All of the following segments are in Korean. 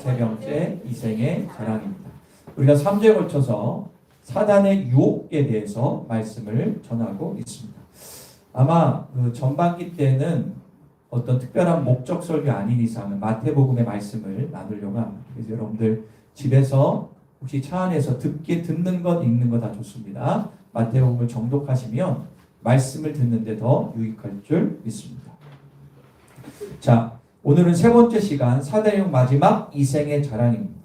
세 번째 이생의 자랑입니다. 우리가 3주에 걸쳐서 사단의 유혹에 대해서 말씀을 전하고 있습니다. 아마 그 전반기 때는 어떤 특별한 목적 설교 아닌 이상은 마태복음의 말씀을 나누려고 합니다. 그래서 여러분들 집에서 혹시 차 안에서 듣는 것, 읽는 것 다 좋습니다. 마태복음을 정독하시면 말씀을 듣는데 더 유익할 줄 믿습니다. 자, 오늘은 세 번째 시간 사단의 유혹 마지막 이생의 자랑입니다.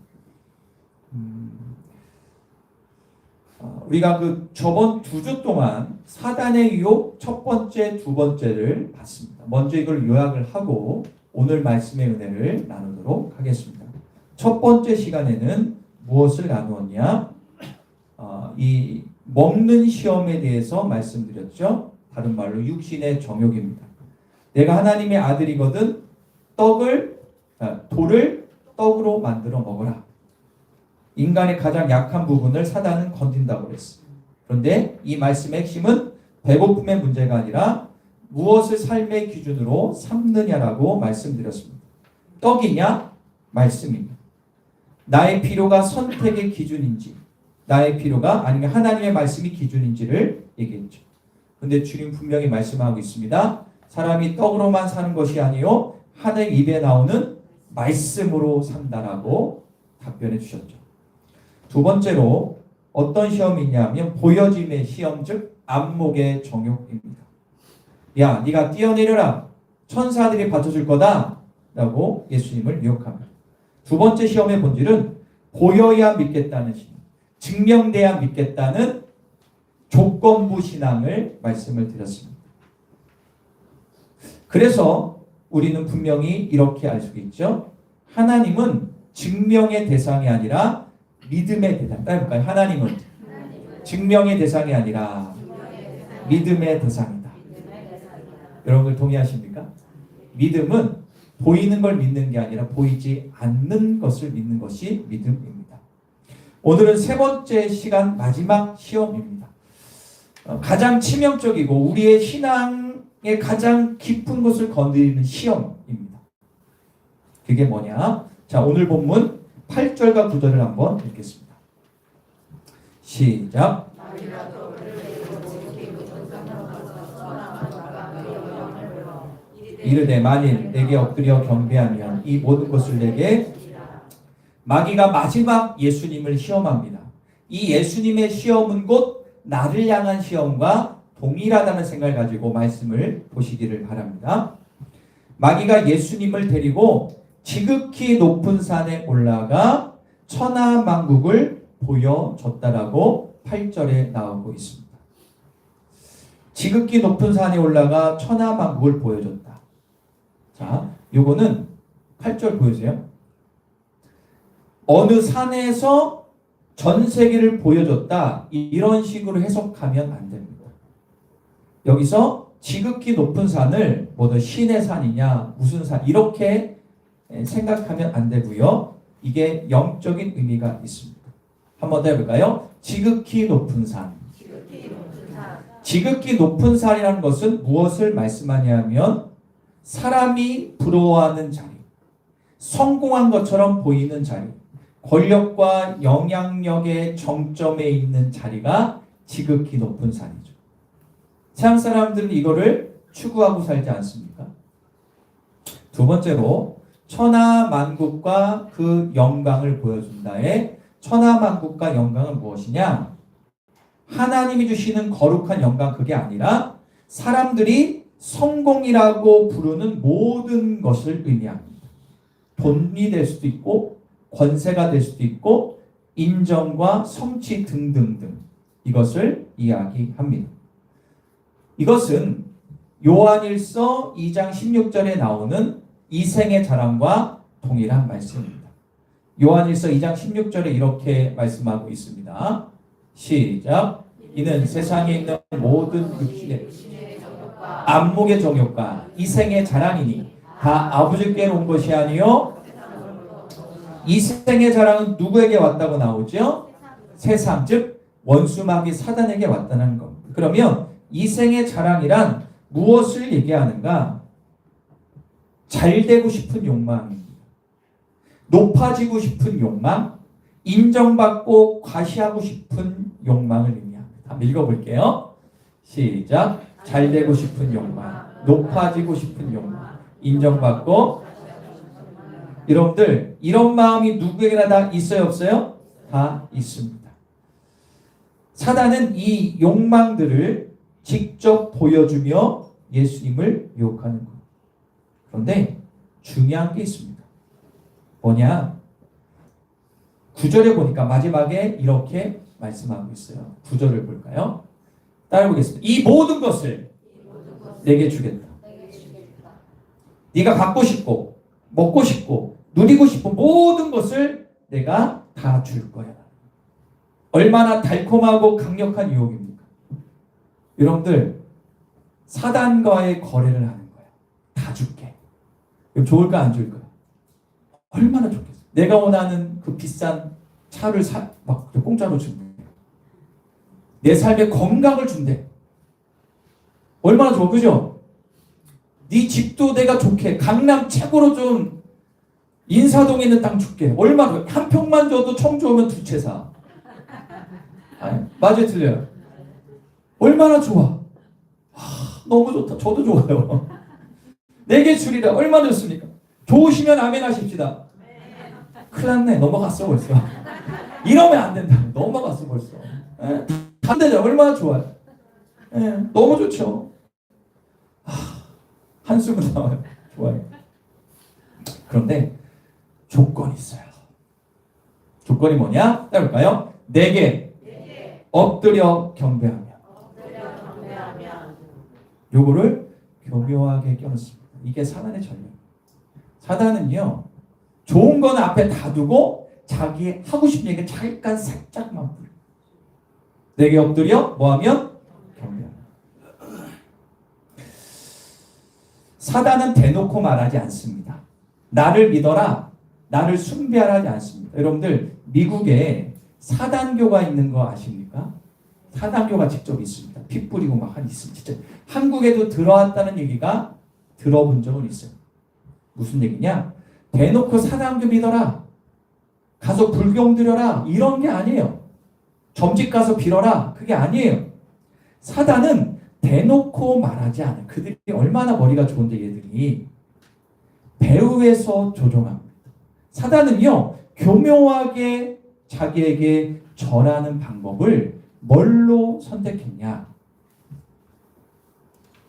우리가 그 저번 2주 동안 사단의 유혹 첫 번째, 두 번째를 봤습니다. 먼저 이걸 요약을 하고 오늘 말씀의 은혜를 나누도록 하겠습니다. 첫 번째 시간에는 무엇을 나누었냐? 이 먹는 시험에 대해서 말씀드렸죠. 다른 말로 육신의 정욕입니다. 내가 하나님의 아들이거든 돌을 떡으로 만들어 먹어라. 인간의 가장 약한 부분을 사단은 건든다고 했어요. 그런데 이 말씀의 핵심은 배고픔의 문제가 아니라 무엇을 삶의 기준으로 삼느냐라고 말씀드렸습니다. 떡이냐? 말씀입니다. 나의 필요가 선택의 기준인지, 나의 필요가 아니면 하나님의 말씀이 기준인지를 얘기했죠. 그런데 주님 분명히 말씀하고 있습니다. 사람이 떡으로만 사는 것이 아니요 하늘 입에 나오는 말씀으로 산다라고 답변해 주셨죠. 두 번째로 어떤 시험이 있냐면 보여짐의 시험, 즉 안목의 정욕입니다. 야, 네가 뛰어내려라. 천사들이 받쳐줄 거다. 라고 예수님을 유혹합니다. 두 번째 시험의 본질은 보여야 믿겠다는 신앙, 증명돼야 믿겠다는 조건부 신앙을 말씀을 드렸습니다. 그래서 우리는 분명히 이렇게 알 수 있죠. 하나님은 증명의 대상이 아니라 믿음의 대상. 따라해볼까요? 하나님은 증명의 대상이 아니라 믿음의 대상이다. 여러분들 동의하십니까? 믿음은 보이는 걸 믿는 게 아니라 보이지 않는 것을 믿는 것이 믿음입니다. 오늘은 세 번째 시간 마지막 시험입니다. 가장 치명적이고 우리의 신앙의 가장 깊은 곳을 건드리는 시험입니다. 그게 뭐냐? 자, 오늘 본문 8절과 9절을 한번 읽겠습니다. 시작. 이르되 만일 내게 엎드려 경배하면 이 모든 것을 내게. 마귀가 마지막 예수님을 시험합니다. 이 예수님의 시험은 곧 나를 향한 시험과 동일하다는 생각을 가지고 말씀을 보시기를 바랍니다. 마귀가 예수님을 데리고 지극히 높은 산에 올라가 천하만국을 보여줬다라고 8절에 나오고 있습니다. 지극히 높은 산에 올라가 천하만국을 보여줬다. 자, 요거는 8절 보여주세요. 어느 산에서 전 세계를 보여줬다. 이런 식으로 해석하면 안 됩니다. 여기서 지극히 높은 산을 뭐든 신의 산이냐 무슨 산 이렇게 생각하면 안 되고요. 이게 영적인 의미가 있습니다. 한번 더 해볼까요? 지극히 높은 산. 지극히 높은 산이라는 것은 무엇을 말씀하냐면 사람이 부러워하는 자리, 성공한 것처럼 보이는 자리, 권력과 영향력의 정점에 있는 자리가 지극히 높은 산이죠. 세상 사람들은 이거를 추구하고 살지 않습니까? 두 번째로 천하만국과 그 영광을 보여준다에 천하만국과 영광은 무엇이냐? 하나님이 주시는 거룩한 영광 그게 아니라 사람들이 성공이라고 부르는 모든 것을 의미합니다. 돈이 될 수도 있고 권세가 될 수도 있고 인정과 성취 등등등 이것을 이야기합니다. 이것은 요한일서 2장 16절에 나오는 이생의 자랑과 동일한 말씀입니다. 요한일서 2장 16절에 이렇게 말씀하고 있습니다. 시작. 이는 세상에 있는 모든 육신의 안목의 정욕과 이생의 자랑이니 다 아버지께로 온 것이 아니요 이생의 자랑은 누구에게 왔다고 나오죠? 세상, 즉 원수마귀 사단에게 왔다는 겁니다. 그러면 이생의 자랑이란 무엇을 얘기하는가? 잘 되고 싶은 욕망입니다. 높아지고 싶은 욕망, 인정받고 과시하고 싶은 욕망을 의미합니다. 한번 읽어볼게요. 시작. 잘 되고 싶은 욕망, 높아지고 싶은 욕망, 인정받고. 여러분들 이런 마음이 누구에게나 다 있어요, 없어요? 다 있습니다. 사단은 이 욕망들을 직접 보여주며 예수님을 유혹하는 거예요. 그런데 중요한 게 있습니다. 뭐냐? 9절에 보니까 마지막에 이렇게 말씀하고 있어요. 9절을 볼까요? 따라보겠습니다. 이 모든 것을 내게 주겠다. 네가 갖고 싶고 먹고 싶고 누리고 싶은 모든 것을 내가 다 줄 거야. 얼마나 달콤하고 강력한 유혹입니까? 여러분들 사단과의 거래를 하는 거예요. 다 줄게. 좋을까 안 좋을까? 얼마나 좋겠어. 내가 원하는 그 비싼 차를 막 공짜로 준대. 내 삶에 건강을 준대. 얼마나 좋아, 그죠? 네 집도 내가 좋게 강남 최고로 좀 인사동에 있는 땅 줄게. 얼마나 한 평만 줘도 청주 오면 2채 사. 아니, 맞아요, 틀려요? 얼마나 좋아. 너무 좋다. 저도 좋아요. 내게 주리라. 얼마나 좋습니까? 좋으시면 아멘 하십시다. 큰일 났네. 넘어갔어 벌써. 이러면 안 된다. 넘어갔어 벌써. 안 되죠. 얼마나 좋아요. 너무 좋죠. 한숨은 나와요. 좋아요. 그런데 조건이 있어요. 조건이 뭐냐? 따라볼까요? 내게 엎드려 경배하며. 요거를 교묘하게 껴놓습니다. 이게 사단의 전략. 사단은요, 좋은 건 앞에 다 두고 자기 하고 싶은 얘기 잠깐 살짝만 부려. 내게 엎드려 뭐하면? 경배하며. 사단은 대놓고 말하지 않습니다. 나를 믿어라, 나를 숭배하라 하지 않습니다. 여러분들 미국에 사단교가 있는 거 아십니까? 사단교가 직접 있습니다. 피 뿌리고 막 있습니다. 진짜 한국에도 들어왔다는 얘기가 들어본 적은 있어요. 무슨 얘기냐? 대놓고 사단교 믿어라, 가서 불경 드려라, 이런 게 아니에요. 점집 가서 빌어라, 그게 아니에요. 사단은 대놓고 말하지 않아요. 그들이 얼마나 머리가 좋은데 얘들이 배후에서 조종합니다. 사단은요, 교묘하게 자기에게 절하는 방법을 뭘로 선택했냐?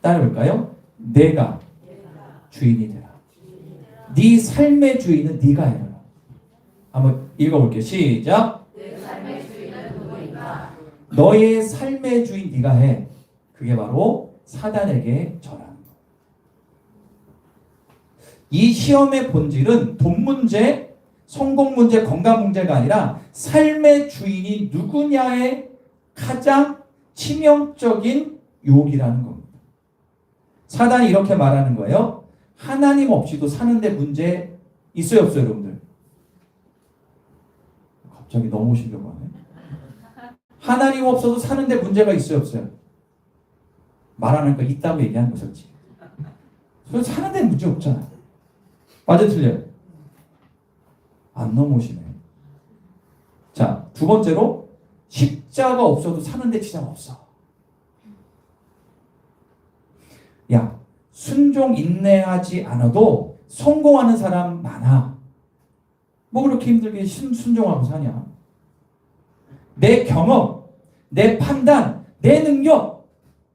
따라볼까요? 내가 주인이 되라. 네 삶의 주인은 네가 해라. 한번 읽어볼게요. 시작. 내 삶의 주인은 누구인가? 너의 삶의 주인 네가 해. 그게 바로 사단에게 절하는 거. 이 시험의 본질은 돈 문제, 성공 문제, 건강 문제가 아니라 삶의 주인이 누구냐의 가장 치명적인 유혹이라는 겁니다. 사단이 이렇게 말하는 거예요. 하나님 없이도 사는데 문제 있어요, 없어요, 여러분들? 갑자기 넘어오시려고 하네. 하나님 없어도 사는데 문제가 있어요, 없어요? 말하는 거 있다고 얘기하는 거죠. 그래서 사는데 문제 없잖아. 맞아, 틀려요? 안 넘어오시네. 자, 두 번째로 십자가 없어도 사는데 지장 없어. 야, 순종 인내하지 않아도 성공하는 사람 많아. 뭐 그렇게 힘들게 순종하고 사냐? 내 경험, 내 판단, 내 능력,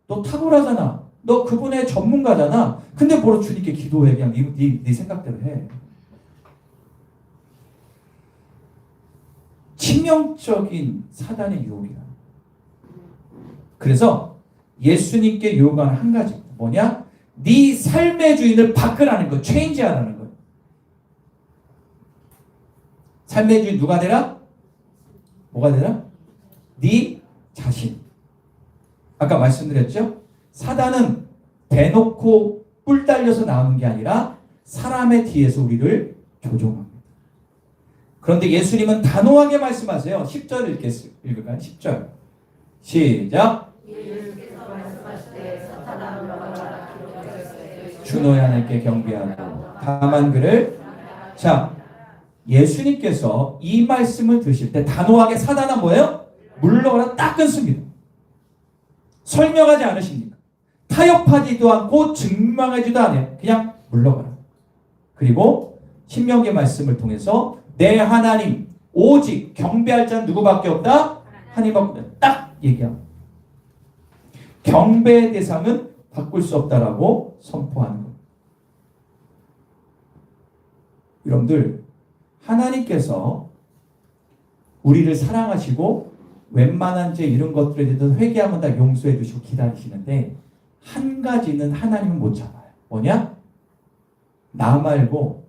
너 탁월하잖아. 너 그분의 전문가잖아. 근데 뭐로 주님께 기도해. 그냥 네 생각대로 해. 치명적인 사단의 유혹이야. 그래서 예수님께 요구하는 한 가지 뭐냐? 네 삶의 주인을 바꾸라는 거, 체인지하라는 거. 삶의 주인 누가 되라? 뭐가 되라? 네 자신. 아까 말씀드렸죠? 사단은 대놓고 뿔 달려서 나오는 게 아니라 사람의 뒤에서 우리를 조종합니다. 그런데 예수님은 단호하게 말씀하세요. 10절 읽을까요? 10절. 시작. 주 너희 하나님께 경배하고 다만 그를. 자, 예수님께서 이 말씀을 드실 때 단호하게 사단아 뭐예요? 물러가라 딱 끊습니다. 설명하지 않으십니까? 타협하지도 않고 증명하지도 않아요. 그냥 물러가라. 그리고 신명기 말씀을 통해서 내 하나님 오직 경배할 자는 누구밖에 없다? 하나님밖에 없다. 딱 얘기합니다. 경배의 대상은 바꿀 수 없다라고 선포하는 겁니다. 여러분들 하나님께서 우리를 사랑하시고 웬만한 죄 이런 것들에 대해서 회개하면 다 용서해 주시고 기다리시는데 한 가지는 하나님은 못 참아요. 뭐냐? 나 말고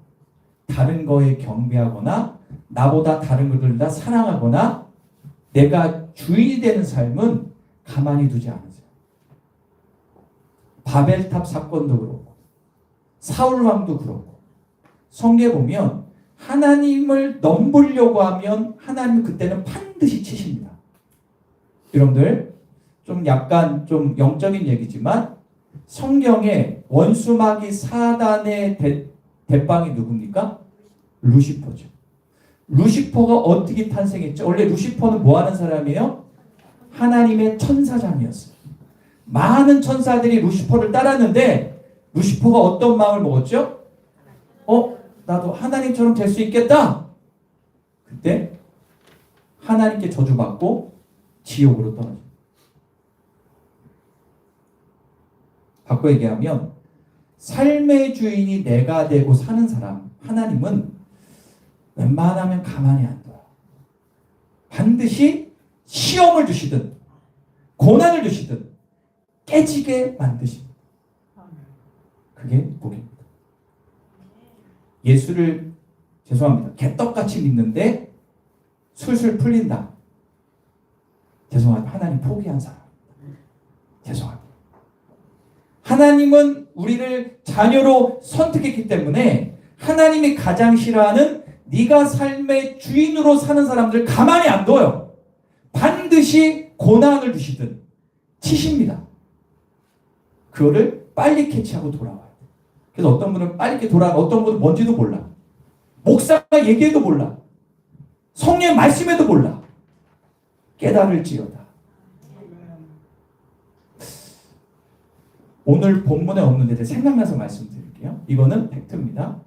다른 거에 경배하거나 나보다 다른 것들을 다 사랑하거나 내가 주인이 되는 삶은 가만히 두지 않으세요. 바벨탑 사건도 그렇고 사울왕도 그렇고 성경에 보면 하나님을 넘보려고 하면 하나님은 그때는 반드시 치십니다. 여러분들 좀 약간 좀 영적인 얘기지만 성경에 원수마귀 사단의 대빵이 누굽니까? 루시퍼죠. 루시퍼가 어떻게 탄생했죠? 원래 루시퍼는 뭐 하는 사람이에요? 하나님의 천사장이었어요. 많은 천사들이 루시퍼를 따랐는데 루시퍼가 어떤 마음을 먹었죠? 나도 하나님처럼 될 수 있겠다. 그때 하나님께 저주받고 지옥으로 떨어져. 바꿔 얘기하면 삶의 주인이 내가 되고 사는 사람 하나님은 웬만하면 가만히 안 둬요. 반드시 시험을 주시든 고난을 주시든 깨지게 만드십니다. 그게 복입니다. 예수를 죄송합니다. 개떡같이 믿는데 술술 풀린다. 죄송합니다. 하나님 포기한 사람. 죄송합니다. 하나님은 우리를 자녀로 선택했기 때문에 하나님이 가장 싫어하는 네가 삶의 주인으로 사는 사람들 가만히 안 둬요. 반드시 고난을 주시든 치십니다. 그거를 빨리 캐치하고 돌아와요. 그래서 어떤 분은 빨리 이렇게 돌아가, 어떤 분은 뭔지도 몰라. 목사가 얘기해도 몰라. 성령 말씀에도 몰라. 깨달을지어다. 오늘 본문에 없는데 생각나서 말씀드릴게요. 이거는 팩트입니다.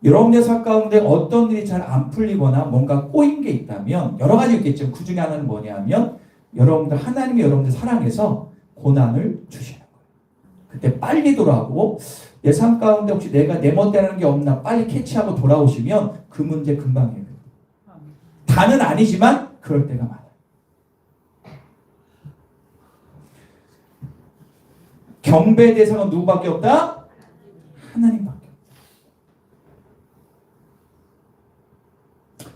여러분의 삶 가운데 어떤 일이 잘 안 풀리거나 뭔가 꼬인 게 있다면 여러 가지 있겠죠. 그 중에 하나는 뭐냐면 여러분들 하나님이 여러분들 사랑해서 고난을 주시는 거예요. 그때 빨리 돌아오고 내 삶 가운데 혹시 내가 내 멋대로 하는 게 없나 빨리 캐치하고 돌아오시면 그 문제 금방 해결돼요. 다는 아니지만 그럴 때가 많아요. 경배의 대상은 누구밖에 없다? 하나님밖에 없다.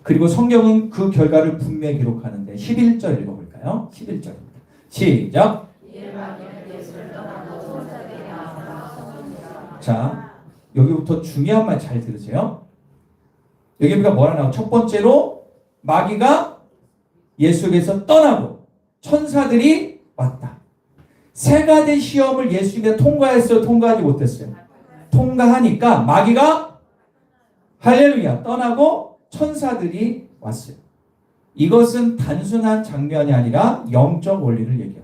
그리고 성경은 그 결과를 분명히 기록하는데 11절 읽어볼까요? 11절입니다. 시작. 자, 여기부터 중요한 말 잘 들으세요. 여기 우리가 뭐라 나와요? 첫 번째로 마귀가 예수에게서 떠나고 천사들이 왔다. 세 가지 시험을 예수님이 통과했어요? 통과하지 못했어요? 통과하니까 마귀가 할렐루야 떠나고 천사들이 왔어요. 이것은 단순한 장면이 아니라 영적 원리를 얘기합니다.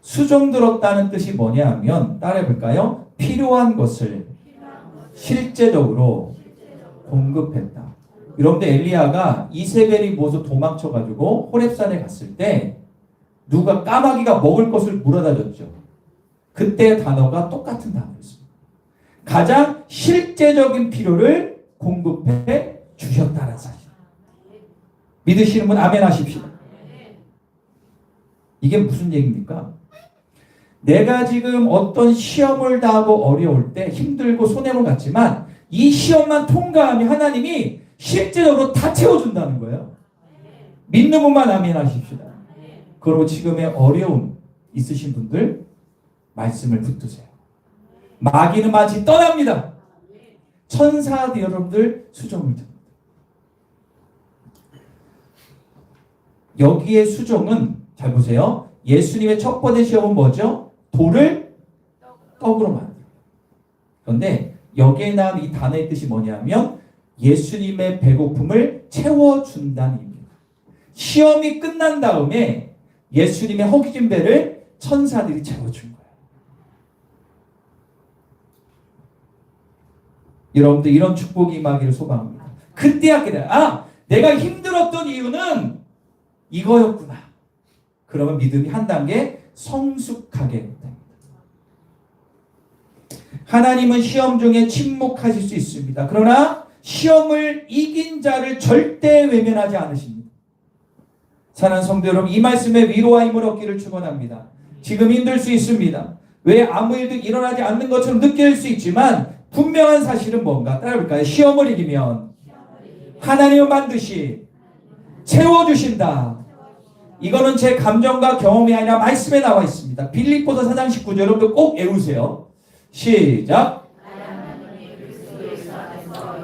수종 들었다는 뜻이 뭐냐 하면 따라해볼까요? 필요한 것을 실제적으로 공급했다. 여러분들 엘리야가 이세벨이 모두 도망쳐가지고 호렙산에 갔을 때 누가 까마귀가 먹을 것을 물어다 줬죠. 그때 단어가 똑같은 단어였습니다. 가장 실제적인 필요를 공급해 주셨다는 사실. 믿으시는 분 아멘 하십시오. 이게 무슨 얘기입니까? 내가 지금 어떤 시험을 당하고 어려울 때 힘들고 손해를 갖지만 이 시험만 통과하면 하나님이 실제적으로 다 채워준다는 거예요. 믿는 분만 아멘 하십시오. 그리고 지금의 어려움 있으신 분들 말씀을 붙드세요. 마귀는 마치 떠납니다. 천사들 여러분들 수종을 듭니다. 여기에 수종은 잘 보세요. 예수님의 첫 번째 시험은 뭐죠? 돌을 떡으로 만들어요. 그런데 여기에 나온 이 단어의 뜻이 뭐냐면 예수님의 배고픔을 채워준다는 의미입니다. 시험이 끝난 다음에 예수님의 허기진 배를 천사들이 채워준 거예요. 여러분들 이런 축복이 임하기를 소망합니다. 그때 알게 돼요. 아, 내가 힘들었던 이유는 이거였구나. 그러면 믿음이 한 단계 성숙하게 됩니다. 하나님은 시험 중에 침묵하실 수 있습니다. 그러나 시험을 이긴 자를 절대 외면하지 않으십니다. 사랑하는 성도 여러분, 이 말씀에 위로와 힘을 얻기를 축원합니다. 지금 힘들 수 있습니다. 왜 아무 일도 일어나지 않는 것처럼 느낄 수 있지만 분명한 사실은 뭔가 따라볼까요? 시험을 이기면 하나님은 반드시 채워주신다. 이거는 제 감정과 경험이 아니라 말씀에 나와 있습니다. 빌립보서 4장 19절 여러분들 꼭 외우세요. 시작.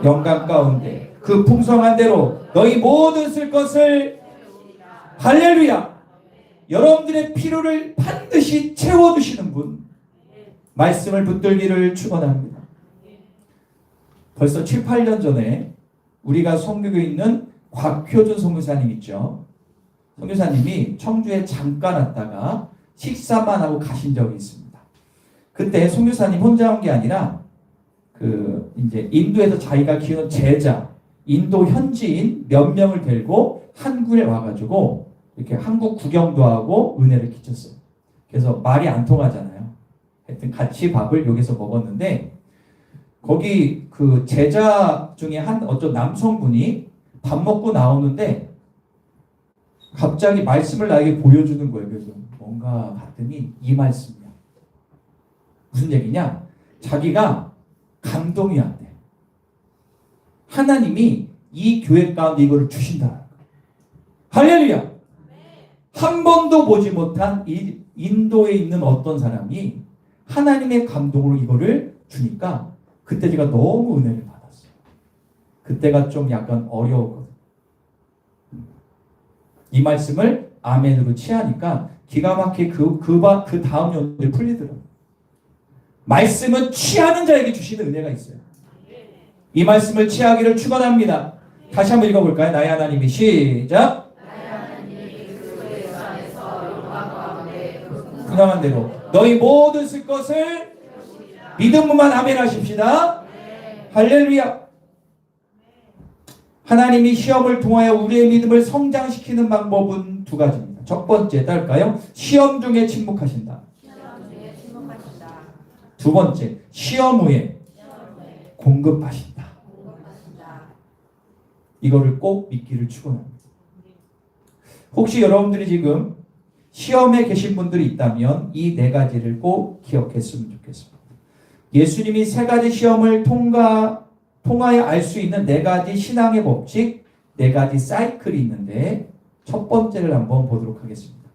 영광 가운데 그 풍성한 대로 너희 모든 쓸 것을 할렐루야. 여러분들의 필요를 반드시 채워주시는 분 말씀을 붙들기를 축원합니다. 벌써 7, 8년 전에 우리가 선교교에 있는 곽효준 선교사님 있죠. 선교사님이 청주에 잠깐 왔다가 식사만 하고 가신 적이 있습니다. 그때 선교사님 혼자 온 게 아니라 이제 인도에서 자기가 키우는 제자, 인도 현지인 몇 명을 데리고 한국에 와가지고 이렇게 한국 구경도 하고 은혜를 끼쳤어요. 그래서 말이 안 통하잖아요. 하여튼 같이 밥을 여기서 먹었는데 거기 그 제자 중에 한 어떤 남성분이 밥 먹고 나오는데 갑자기 말씀을 나에게 보여주는 거예요. 그래서 뭔가 봤더니 이 말씀이야. 무슨 얘기냐? 자기가 감동이 안 돼. 하나님이 이 교회 가운데 이거를 주신다. 할렐루야! 한 번도 보지 못한 이 인도에 있는 어떤 사람이 하나님의 감동으로 이거를 주니까 그때 제가 너무 은혜를 받았어요. 그때가 좀 약간 어려웠거든요. 이 말씀을 아멘으로 취하니까 기가 막히게 그 다음 연도에 풀리더라고요. 말씀은 취하는 자에게 주시는 은혜가 있어요. 이 말씀을 취하기를 축원합니다. 다시 한번 읽어볼까요? 나의 하나님이 시작. 분명한 대로 너희 모든 쓸 것을 믿음만 아멘 하십시다. 할렐루야. 하나님이 시험을 통하여 우리의 믿음을 성장시키는 방법은 두 가지입니다. 첫 번째, 딸까요? 시험 중에 침묵하신다. 두 번째, 시험 후에 공급하신다. 이거를 꼭 믿기를 축원합니다. 혹시 여러분들이 지금 시험에 계신 분들이 있다면 이 네 가지를 꼭 기억했으면 좋겠습니다. 예수님이 세 가지 시험을 통하여 알 수 있는 네 가지 신앙의 법칙, 네 가지 사이클이 있는데 첫 번째를 한번 보도록 하겠습니다.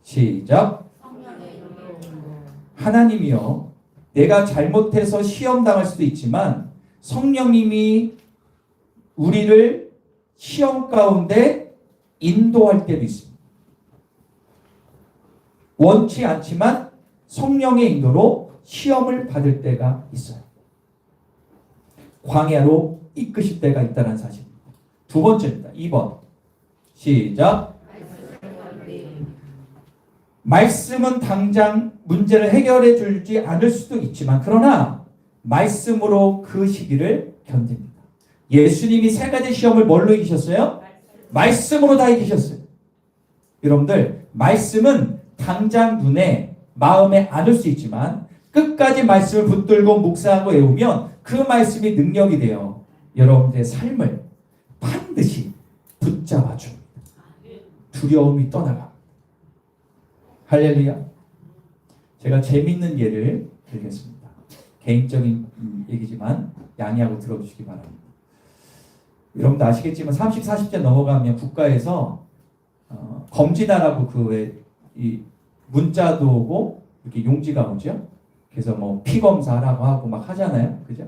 시작. 하나님이요, 내가 잘못해서 시험 당할 수도 있지만 성령님이 우리를 시험 가운데 인도할 때도 있습니다. 원치 않지만 성령의 인도로 시험을 받을 때가 있어요. 광야로 이끄실 때가 있다는 사실입니다. 두 번째입니다. 2번. 시작. 말씀은 당장 문제를 해결해 주지 않을 수도 있지만 그러나 말씀으로 그 시기를 견딥니다. 예수님이 세 가지 시험을 뭘로 이기셨어요? 말씀으로 다 이기셨어요. 여러분들, 말씀은 당장 눈에 마음에 안 올 수 있지만 끝까지 말씀을 붙들고 묵상하고 외우면 그 말씀이 능력이 되어 여러분들의 삶을 반드시 붙잡아 줍니다. 두려움이 떠나갑니다. 할렐루야. 제가 재밌는 예를 드리겠습니다. 개인적인 얘기지만 양해하고 들어주시기 바랍니다. 여러분도 아시겠지만 30, 40대 넘어가면 국가에서 검진하라고 이 문자도 오고 이렇게 용지가 오죠. 그래서 뭐 피 검사하라고 하고 막 하잖아요. 그죠?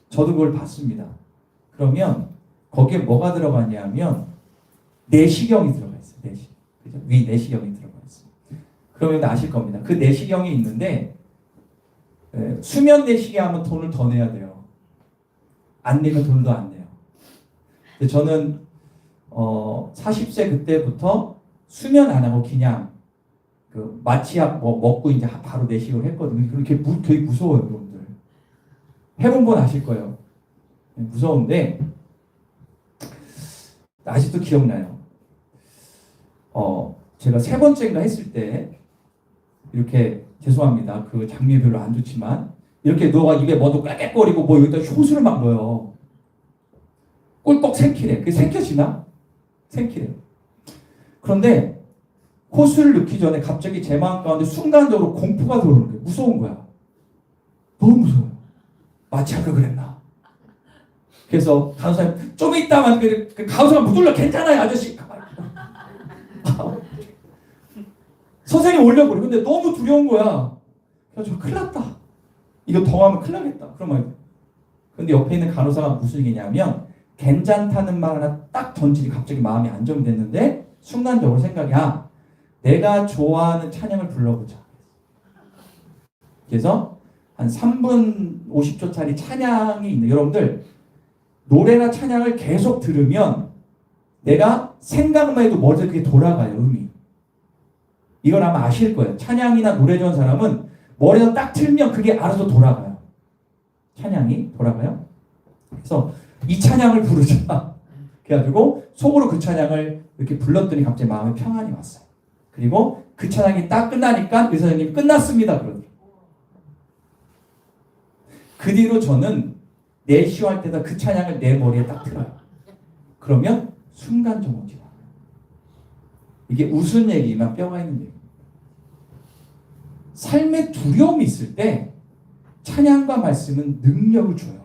저도 그걸 봤습니다. 그러면 거기에 뭐가 들어갔냐면 내시경이 들어가 있어요. 내시경. 그죠? 위 내시경이 들어가 있어요. 그러면 아실 겁니다. 그 내시경이 있는데 수면 내시경 하면 돈을 더 내야 돼요. 안 내면 돈도 안 내요. 근데 저는 40세 그때부터 수면 안 하고 그냥 그 마취약 뭐 먹고 이제 바로 내식을 했거든요. 그렇게 되게 무서워요, 여러분들. 해본 건 아실 거예요. 무서운데 아직도 기억나요. 제가 3번째인가 했을 때 이렇게 죄송합니다. 그 장면이 별로 안 좋지만 이렇게 누가 입에 뭐도 꽥꽥거리고 뭐 여기다 효수를 막 넣어요. 꿀꺽 생기래. 그게 생겨지나? 생기래. 그런데 호수를 넣기 전에 갑자기 제 마음 가운데 순간적으로 공포가 들어오는 거예요. 무서운 거야. 너무 무서워요. 마치 아까 그랬나? 그래서 간호사님 좀 이따만 그 간호사가 묻을러 괜찮아요 아저씨. 선생님 올려버려. 근데 너무 두려운 거야. 그래서 저 큰일 났다. 이거 더 하면 큰일 나겠다. 그러면 근데 옆에 있는 간호사가 무슨 얘기냐면 괜찮다는 말 하나 딱 던지니 갑자기 마음이 안정됐는데 순간적으로 생각이 내가 좋아하는 찬양을 불러보자. 그래서 한 3분 50초짜리 찬양이 있는 여러분들 노래나 찬양을 계속 들으면 내가 생각만 해도 머리에 그게 돌아가요. 음이. 이건 아마 아실 거예요. 찬양이나 노래 좋아하는 사람은 머리에서 딱 틀면 그게 알아서 돌아가요. 찬양이 돌아가요. 그래서 이 찬양을 부르자. 그래가지고 속으로 그 찬양을 이렇게 불렀더니 갑자기 마음에 평안이 왔어요. 그리고 그 찬양이 딱 끝나니까 의사 선생님이 끝났습니다. 그러더라고요. 그 뒤로 저는 내쉬할 때다 그 찬양을 내 머리에 딱 틀어요. 그러면 순간적으로 지나가요. 이게 웃은 얘기만 뼈가 있는 얘기. 삶에 두려움이 있을 때 찬양과 말씀은 능력을 줘요.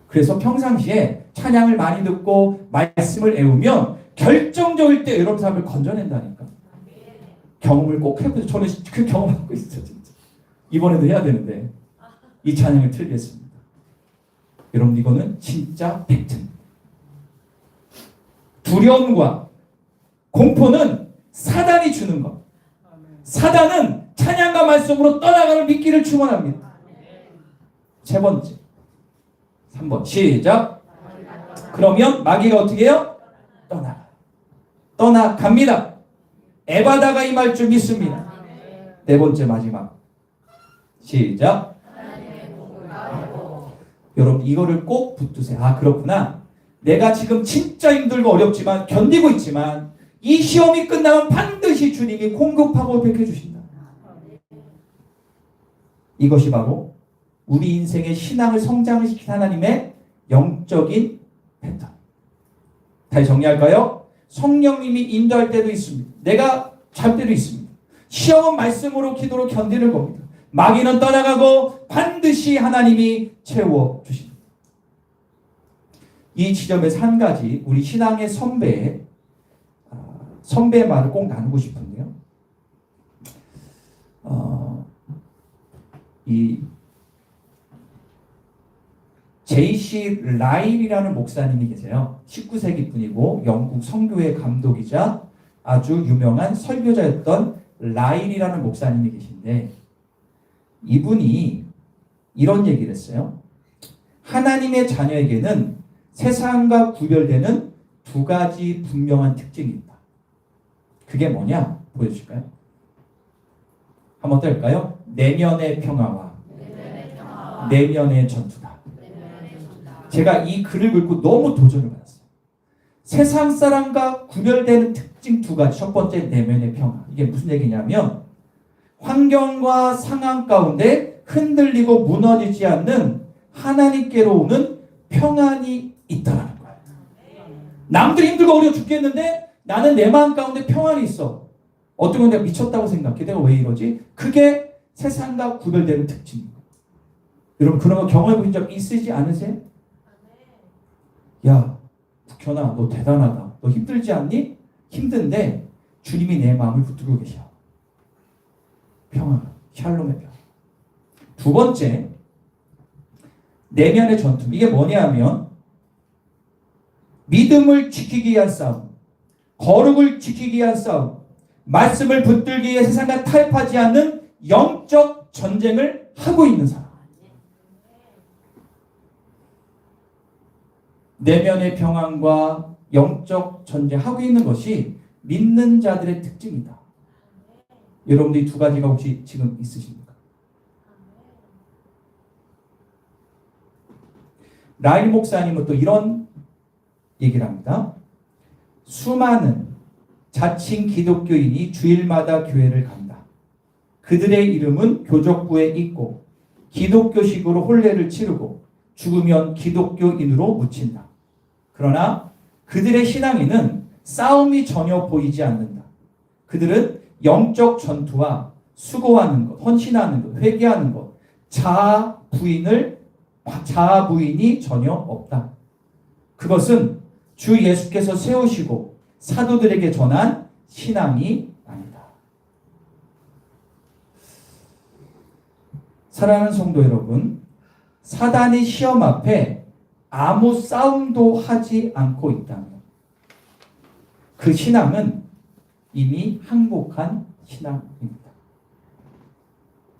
그래서 평상시에 찬양을 많이 듣고 말씀을 애우면 결정적일 때 여러분 삶을 건져낸다니까. 경험을 꼭 해보세요. 저는 그 경험하고 있어요. 진짜. 이번에도 해야 되는데 이 찬양을 틀겠습니다. 여러분 이거는 진짜 팩트입니다. 두려움과 공포는 사단이 주는 것. 사단은 찬양과 말씀으로 떠나가는 미끼를 충원합니다. 3번째 3번 시작. 그러면 마귀가 어떻게 해요? 떠나갑니다. 에바다가 임할 줄 믿습니다. 4번째 마지막 시작. 여러분 이거를 꼭 붙드세요. 그렇구나. 내가 지금 진짜 힘들고 어렵지만 견디고 있지만 이 시험이 끝나면 반드시 주님이 공급하고 베껴주신다. 이것이 바로 우리 인생의 신앙을 성장시킨 하나님의 영적인 패턴. 다시 정리할까요? 성령님이 인도할 때도 있습니다. 내가 잘 때도 있습니다. 시험은 말씀으로 기도로 견디는 겁니다. 마귀는 떠나가고 반드시 하나님이 채워주십니다. 이 지점에서 한 가지 우리 신앙의 선배의 말을 꼭 나누고 싶은데요. 이 J.C. 라일이라는 목사님이 계세요. 19세기 분이고 영국 선교회 감독이자 아주 유명한 설교자였던 라일이라는 목사님이 계신데 이분이 이런 얘기를 했어요. 하나님의 자녀에게는 세상과 구별되는 2가지 분명한 특징이 있다. 그게 뭐냐? 보여줄까요? 한번 뗄까요? 내면의 평화와 내면의 전투다. 제가 이 글을 읽고 너무 도전을 받았어요. 세상 사람과 구별되는 특징 2가지. 첫 번째 내면의 평화. 이게 무슨 얘기냐면 환경과 상황 가운데 흔들리고 무너지지 않는 하나님께로 오는 평안이 있다라는 거예요. 남들이 힘들고 어려워 죽겠는데 나는 내 마음 가운데 평안이 있어. 어떤 건 내가 미쳤다고 생각해. 내가 왜 이러지? 그게 세상과 구별되는 특징입니다. 여러분 그런 거 경험해 보신 적 있으시지 않으세요? 야, 국현아, 너 대단하다. 너 힘들지 않니? 힘든데 주님이 내 마음을 붙들고 계셔. 평안, 샬롬의 평안. 2번째, 내면의 전투. 이게 뭐냐 하면 믿음을 지키기 위한 싸움, 거룩을 지키기 위한 싸움, 말씀을 붙들기 위해 세상과 타협하지 않는 영적 전쟁을 하고 있는 사람. 내면의 평안과 영적 전쟁하고 있는 것이 믿는 자들의 특징이다. 여러분들이 두 가지가 혹시 지금 있으십니까? 라일 목사님은 또 이런 얘기를 합니다. 수많은 자칭 기독교인이 주일마다 교회를 간다. 그들의 이름은 교족부에 있고 기독교식으로 혼례를 치르고 죽으면 기독교인으로 묻힌다. 그러나 그들의 신앙에는 싸움이 전혀 보이지 않는다. 그들은 영적 전투와 수고하는 것, 헌신하는 것, 회개하는 것, 자아 부인이 전혀 없다. 그것은 주 예수께서 세우시고 사도들에게 전한 신앙이 아니다. 사랑하는 성도 여러분, 사단의 시험 앞에 아무 싸움도 하지 않고 있다면 그 신앙은 이미 항복한 신앙입니다.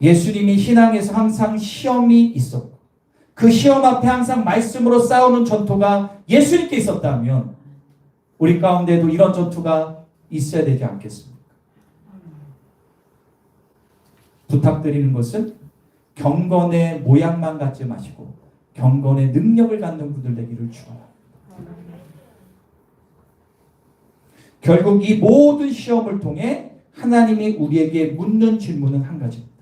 예수님이 신앙에서 항상 시험이 있었고 그 시험 앞에 항상 말씀으로 싸우는 전투가 예수님께 있었다면 우리 가운데도 이런 전투가 있어야 되지 않겠습니까? 부탁드리는 것은 경건의 모양만 갖지 마시고 경건의 능력을 갖는 분들 되기를 축원합니다. 결국 이 모든 시험을 통해 하나님이 우리에게 묻는 질문은 한 가지입니다.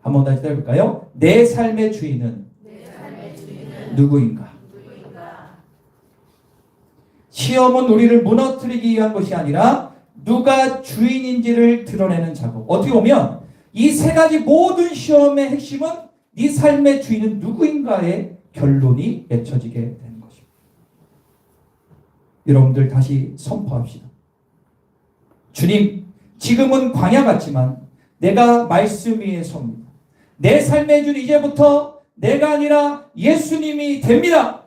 한번 다시 해볼까요? 내 삶의 주인은 누구인가? 시험은 우리를 무너뜨리기 위한 것이 아니라 누가 주인인지를 드러내는 작업. 어떻게 보면 이 세 가지 모든 시험의 핵심은 네 삶의 주인은 누구인가의 결론이 맺혀지게 되는 것입니다. 여러분들 다시 선포합시다. 주님, 지금은 광야 같지만 내가 말씀 위에 섭니다. 내 삶의 주인 이제부터 내가 아니라 예수님이 됩니다.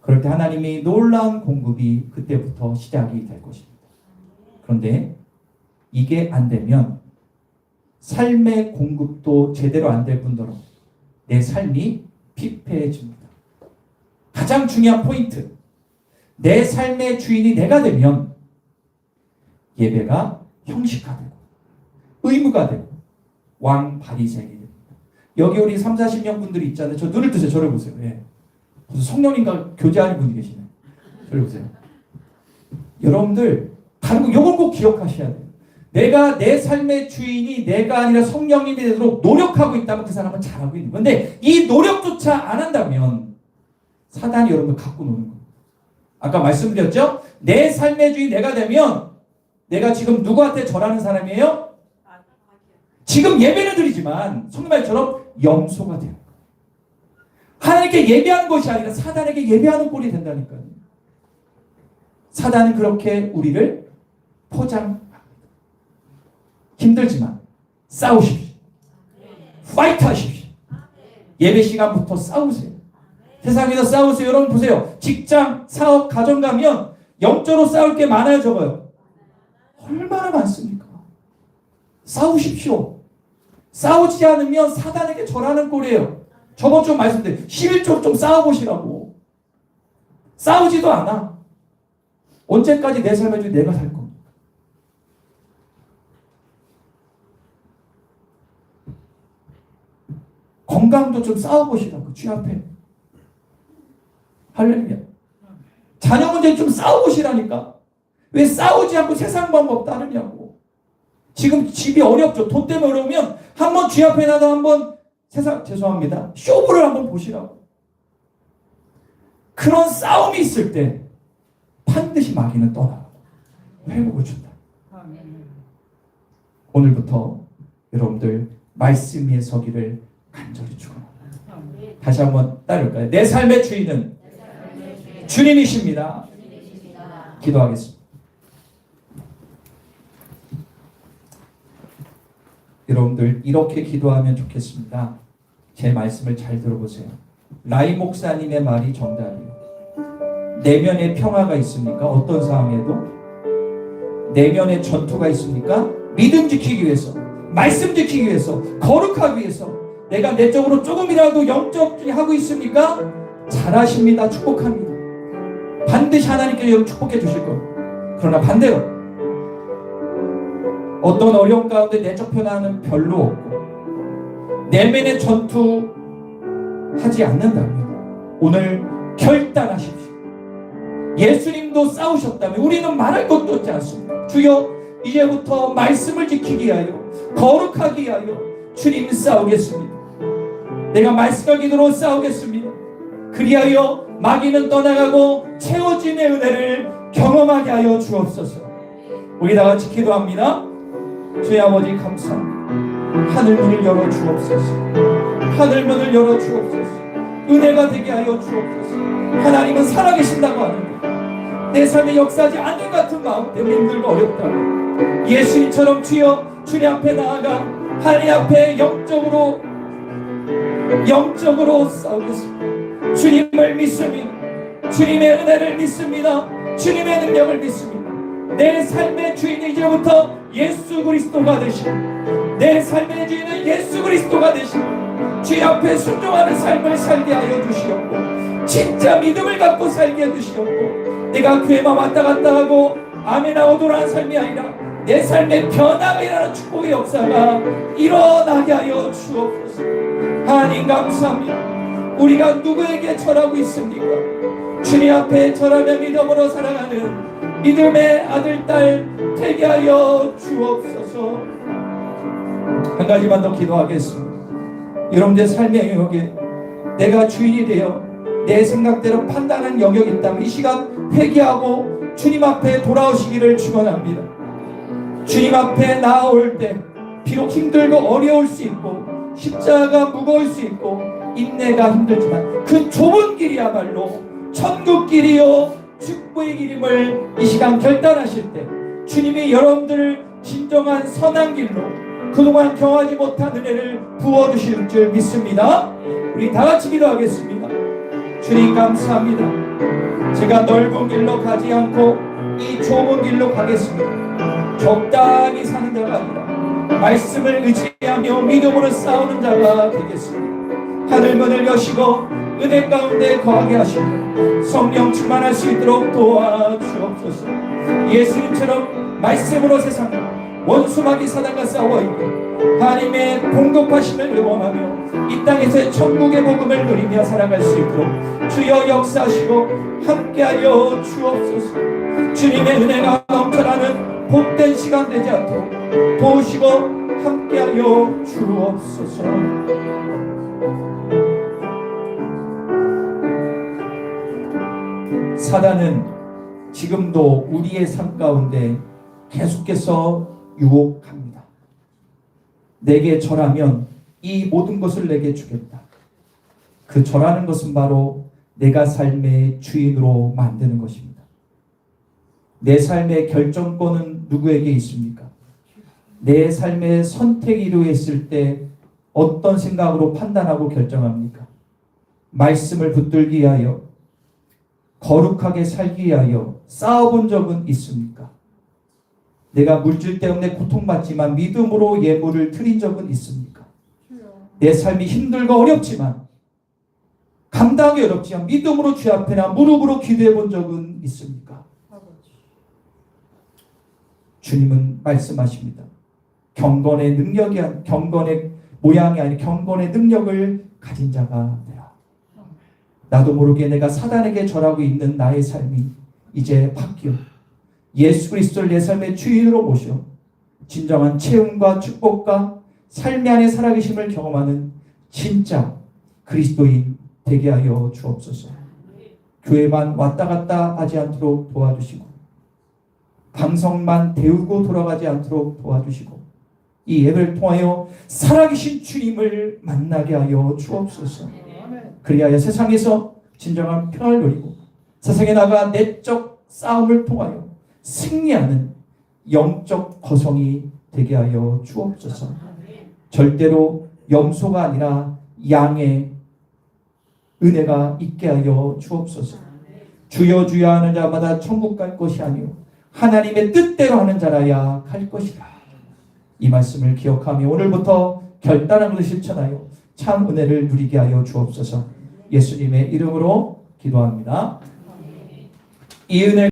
그럴 때 하나님이 놀라운 공급이 그때부터 시작이 될 것입니다. 그런데 이게 안 되면 삶의 공급도 제대로 안 될 뿐더러 내 삶이 피폐해집니다. 가장 중요한 포인트. 내 삶의 주인이 내가 되면 예배가 형식화되고 의무가 되고 왕바리새인이 됩니다. 여기 우리 3, 40명 분들이 있잖아요. 저 눈을 뜨세요. 저를 보세요. 예. 무슨 성령님과 교제하는 분이 계시네. 저를 보세요. 여러분들 다른 거 이걸 꼭 기억하셔야 돼요. 내가 내 삶의 주인이 내가 아니라 성령님이 되도록 노력하고 있다면 그 사람은 잘하고 있는 건데 이 노력조차 안 한다면 사단이 여러분을 갖고 노는 거예요. 아까 말씀드렸죠? 내 삶의 주인 내가 되면 내가 지금 누구한테 절하는 사람이에요? 지금 예배를 드리지만 성경 말처럼 염소가 돼요. 하나님께 예배하는 것이 아니라 사단에게 예배하는 꼴이 된다니까요. 사단은 그렇게 우리를 포장합니다. 힘들지만 싸우십시오. 파이트 하십시오. 예배 시간부터 싸우세요. 세상에서 싸우세요. 여러분 보세요. 직장, 사업, 가정 가면 영적으로 싸울 게 많아요, 적어요? 얼마나 많습니까? 싸우십시오. 싸우지 않으면 사단에게 절하는 꼴이에요. 저번 주 말씀드린 11조로 좀 싸워보시라고. 싸우지도 않아. 언제까지 내 삶의 주 내가 살 겁니까? 건강도 좀 싸워보시라고. 주 앞에. 할렐루야. 자녀 문제 좀 싸워보시라니까. 왜 싸우지 않고 세상 방법 따르냐고. 지금 집이 어렵죠. 돈 때문에 어려우면 한번 주 앞에 나도 한번 세상 죄송합니다. 쇼부를 한번 보시라고. 그런 싸움이 있을 때 반드시 마귀는 떠나고 회복을 준다. 오늘부터 여러분들 말씀 위에 서기를 간절히 축원합니다. 다시 한번 따를까요? 내 삶의 주인은 주님이십니다. 기도하겠습니다. 여러분들 이렇게 기도하면 좋겠습니다. 제 말씀을 잘 들어보세요. 라이 목사님의 말이 정답이에요. 내면에 평화가 있습니까? 어떤 상황에도? 내면에 전투가 있습니까? 믿음 지키기 위해서, 말씀 지키기 위해서, 거룩하기 위해서 내가 내적으로 조금이라도 영적이 하고 있습니까? 잘하십니다. 축복합니다. 반드시 하나님께서 축복해 주실 겁니다. 그러나 반대로 어떤 어려움 가운데 내적 변화는 별로 없고 내면의 전투 하지 않는다면 오늘 결단하십시오. 예수님도 싸우셨다면 우리는 말할 것도 없지 않습니다. 주여, 이제부터 말씀을 지키기 위하여 거룩하기 위하여 주님 싸우겠습니다. 내가 말씀과 기도로 싸우겠습니다. 그리하여 마귀는 떠나가고 채워짐의 은혜를 경험하게 하여 주옵소서. 우리 다 같이 기도합니다. 주의 아버지 감사합니다. 하늘 문을 열어 주옵소서. 하늘 문을 열어 주옵소서. 은혜가 되게 하여 주옵소서. 하나님은 살아계신다고 하는데 내 삶에 역사하지 않는 같은 마음 때문에 힘들고 어렵다고 예수님처럼 주여 주님 앞에 나아가 하나님 앞에 영적으로 싸우겠습니다. 주님을 믿습니다. 주님의 은혜를 믿습니다. 주님의 능력을 믿습니다. 내 삶의 주인이 이제부터 예수 그리스도가 되시고 내 삶의 주인은 예수 그리스도가 되시고 주님 앞에 순종하는 삶을 살게 하여 주시옵고 진짜 믿음을 갖고 살게 해 주시옵고 내가 교회만 왔다 갔다 하고 아멘하고 돌아가는 삶이 아니라 내 삶의 변화가 일어나는 축복의 역사가 일어나게 하여 주옵소서. 하나님 감사합니다. 우리가 누구에게 절하고 있습니까? 주님 앞에 절하며 믿음으로 살아가는 믿음의 아들, 딸 되게 하여 주옵소서. 한 가지만 더 기도하겠습니다. 여러분들 삶의 영역에 내가 주인이 되어 내 생각대로 판단하는 영역이 있다면 이 시간 회개하고 주님 앞에 돌아오시기를 축원합니다. 주님 앞에 나아올 때 비록 힘들고 어려울 수 있고 십자가가 무거울 수 있고 인내가 힘들지만 그 좁은 길이야말로 천국 길이요 축복의 길임을 이 시간 결단하실 때 주님이 여러분들을 진정한 선한 길로 그동안 경험하지 못한 은혜를 부어주실 줄 믿습니다. 우리 다같이 기도하겠습니다. 주님 감사합니다. 제가 넓은 길로 가지 않고 이 좁은 길로 가겠습니다. 적당히 사는 자가 아니라 말씀을 의지하며 믿음으로 싸우는 자가 되겠습니다. 하늘문을 여시고 은혜 가운데 거하게 하시고 성령 충만할 수 있도록 도와주옵소서. 예수님처럼 말씀으로 세상을 원수마귀 사단과 싸워있고 하나님의 공급하심을 응원하며 이 땅에서의 천국의 복음을 누리며 살아갈 수 있도록 주여 역사하시고 함께하여 주옵소서. 주님의 은혜가 넘쳐나는 복된 시간 되지 않도록 도우시고 함께하여 주옵소서. 사단은 지금도 우리의 삶 가운데 계속해서 유혹합니다. 내게 절하면 이 모든 것을 내게 주겠다. 그 절하는 것은 바로 내가 삶의 주인으로 만드는 것입니다. 내 삶의 결정권은 누구에게 있습니까? 내 삶의 선택이 이루어졌을 때 어떤 생각으로 판단하고 결정합니까? 말씀을 붙들기 위하여 거룩하게 살기 위하여 싸워본 적은 있습니까? 내가 물질 때문에 고통받지만 믿음으로 예물을 드린 적은 있습니까? 내 삶이 힘들고 어렵지만 감당하기 어렵지만 믿음으로 주 앞에나 무릎으로 기도해 본 적은 있습니까? 주님은 말씀하십니다. 경건의 능력이 아닌 경건의 모양이 아닌 경건의 능력을 가진 자가 되라. 나도 모르게 내가 사단에게 절하고 있는 나의 삶이 이제 바뀌어 예수 그리스도를 내 삶의 주인으로 모셔 진정한 체험과 축복과 삶 안에 살아계심을 경험하는 진짜 그리스도인 되게 하여 주옵소서. 교회만 왔다 갔다 하지 않도록 도와주시고 방송만 데우고 돌아가지 않도록 도와주시고 이 예배를 통하여 살아계신 주님을 만나게 하여 주옵소서. 그리하여 세상에서 진정한 평안을 누리고 세상에 나가 내적 싸움을 통하여 승리하는 영적 거성이 되게 하여 주옵소서. 절대로 염소가 아니라 양의 은혜가 있게 하여 주옵소서. 주여 주여 하는 자마다 천국 갈 것이 아니오 하나님의 뜻대로 하는 자라야 갈 것이라. 이 말씀을 기억하며 오늘부터 결단한 것을 실천하여 참 은혜를 누리게 하여 주옵소서. 예수님의 이름으로 기도합니다. 이 은혜